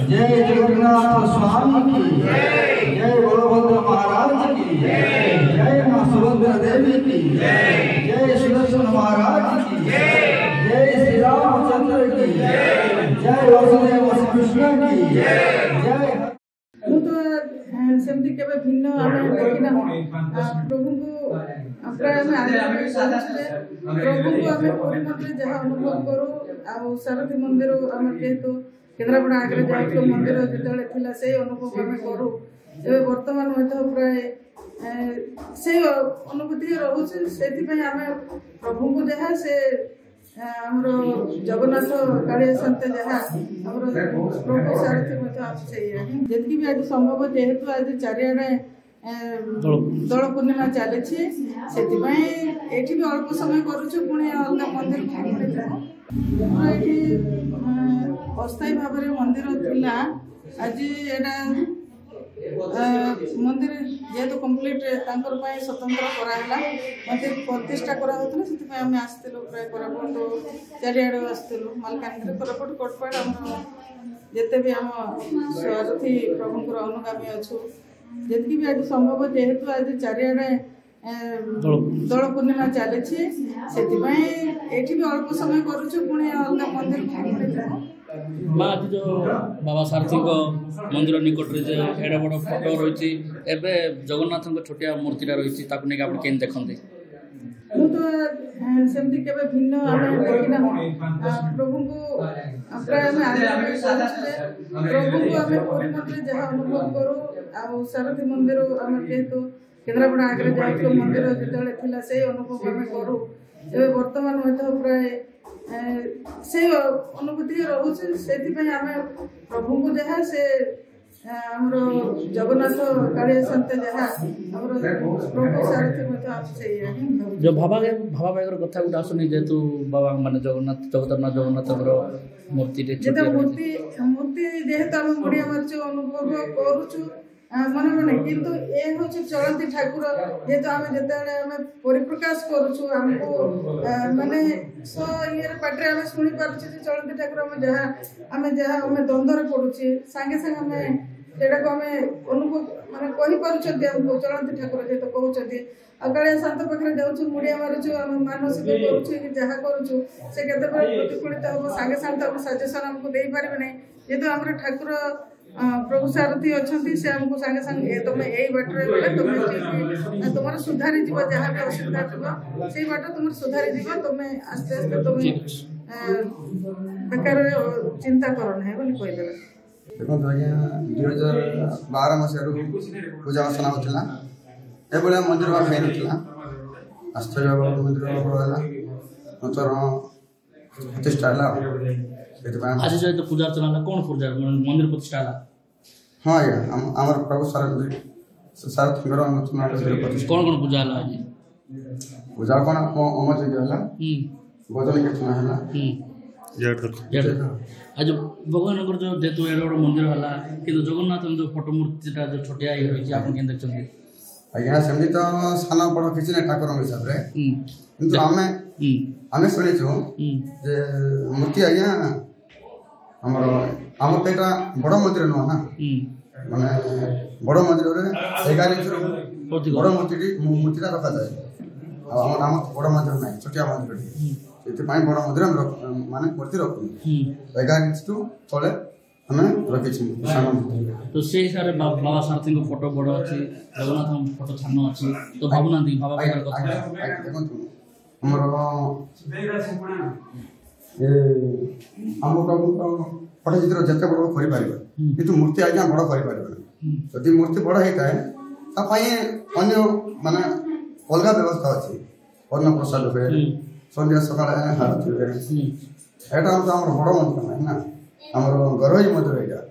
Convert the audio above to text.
जय जगन्नाथ स्वामी की जय बलभद्र महाराज की जय मां सुभद्रा देवी की जय सुदर्शन महाराज की जय श्री रामचंद्र की जय वसुदेव कृष्ण की जय। सेमती केबे भिन्न आमे देखिना प्रभु को प्राय आमे आगे प्रभु को आमे पूरी मंदिर जहाँ अनुभव करू आ सारथी मंदिर आमे केतु केन्द्रापड़ा आगे जाउथो मंदिर जेतले थिला से अनुभव आमे करू ए वर्तमान मते प्राय से अनुभूति रहउछ सेति पय आमे प्रभु को जहाँ से हमरो जगन्नाथ कालिया संत जहाँ हमरो प्रभु सारथी मते आछे जेतकी भी आज संभव जेहेतु आज चारियाडे दोल पूर्णिमा चली से भी अल्प समय करुचु पुणी अलग मंदिर ये अस्थायी भाव में मंदिर थिला आज एटा मंदिर जेहेतु कम्प्लीट स्वतंत्र कराला मंदिर प्रतिष्ठा कराला से आम आसलु प्राय कोरापुट चारिआड़ आसलु मालकानगिरी कोरापुट कोटपाड़ जिते भी आम सारथी प्रभुंर अनुगामी अच्छु जेतकी भी आज संभव जेहेतु आज चारिआडे दोल पूर्णिमा चली से भी अल्प समय करुचु पुणी अलग मंदिर आज जो बाबा सारथी मंदिर निकट में एडे बड़ फोटो रही जगन्नाथ छोटिया मूर्तिटा रही आप देखते सेमती केबे भिन्न आमे देखिना प्रभु को प्राय आमे आगे प्रभु को आमे पूरी मंदिर जहाँ अनुभव करू आ सारथी मंदिर आमे केतु केन्द्रापड़ा आगे जाउथो मंदिर जेतले थिला से अनुभव आमे करू ए वर्तमान मते प्राय से अनुभूति रहउछ सेति पय आमे प्रभु को जहाँ से हमरो जगन्नाथ कालिया संत जहाँ हमरो प्रभु सारथी मते आछे जो भावा भाईर कथा गुट आसुनी जेतु बाबा माने जगन्नाथ मूर्ति मूर्ति जेहेतु आम मुड़िया मार्च अनुभव करुचु मन मन किंतु ए हूँ चलती ठाकुर जेहेतु आम जिते परिप्रकाश करुचु आमको माने सो ये पाटे आम शुणी पार्चे चलती ठाकुर आम जहाँ द्वंद्व पड़ुचे सांगे सांगे आम सेटा को आम अनुभव माने कहि पारुछंती हमको चलती ठाकुर जेहेतु कहउछंती अकालिया शांत पाखे जाऊँ मुड़िया मारुचु आम मानसिक करुचु जहाँ करुचु से केते प्रतिफलित हम सांगे सांगे आम सजेसन आमको दे पारे नहीं जेहेतु आम ठाकुर प्रभु सारथी अच्छा से आमको सांगे सांगे तुम यही बाटर गले तुम तुम सुधारी जीव जहाँ भी असुविधा थी से बाट तुम सुधारी जीव तुम आस्ते आस्ते तुम बेकार चिंता कर ना बोली कहीदे देखो आज्ञा 2012 मसीह पूजा अर्चना होता ये मंदिर भाई नाला आश्चर्य मंदिर नूतन प्रतिष्ठा आज जो पूजा अर्चना कौन पूजा मंदिर प्रतिष्ठा हाँ आज्ञा आम प्रभु सारथी कौन कौन पूजा आज पूजा कौन अमर यज्ञ है भजन कीर्तन है आज भगवान जो जेतु एड बड़ मंदिर है कि जगन्नाथ जो फोटो मूर्तिटा जो छोटिया रही आप देखते आज्ञा सेमती तो सान बड़ किसी ना ठाकुर हिसाब से किंतु आम शुणीचु जे मूर्ति आज्ञा आमर आम तो यहाँ बड़ मंदिर नुह ना माने बड़ मंदिर 11 इंच बड़ मूर्तिटा रखा जाए आम बड़ मंदिर ना छोटिया मंदिर से बड़ मंदिर माने मूर्ति रखु 11 इंच टू तले आम रखी तो से हिसाब से बाबा सारथी फोटो बड़ अच्छी जगन्नाथ फोटो छान अच्छी तो भावना बाबा देखो आम प्रभु फोटो चित्र जिते बड़ कर किंतु मूर्ति आज्ञा बड़ कर जदि मूर्ति बड़ होता है अन्य माने अलग व्यवस्था अच्छी अन्न प्रसाद हुए संध्या सकाଳେ हारती हुए यहाँ तो आम बड़ मंदिर ना आम गरई मंदिर यहाँ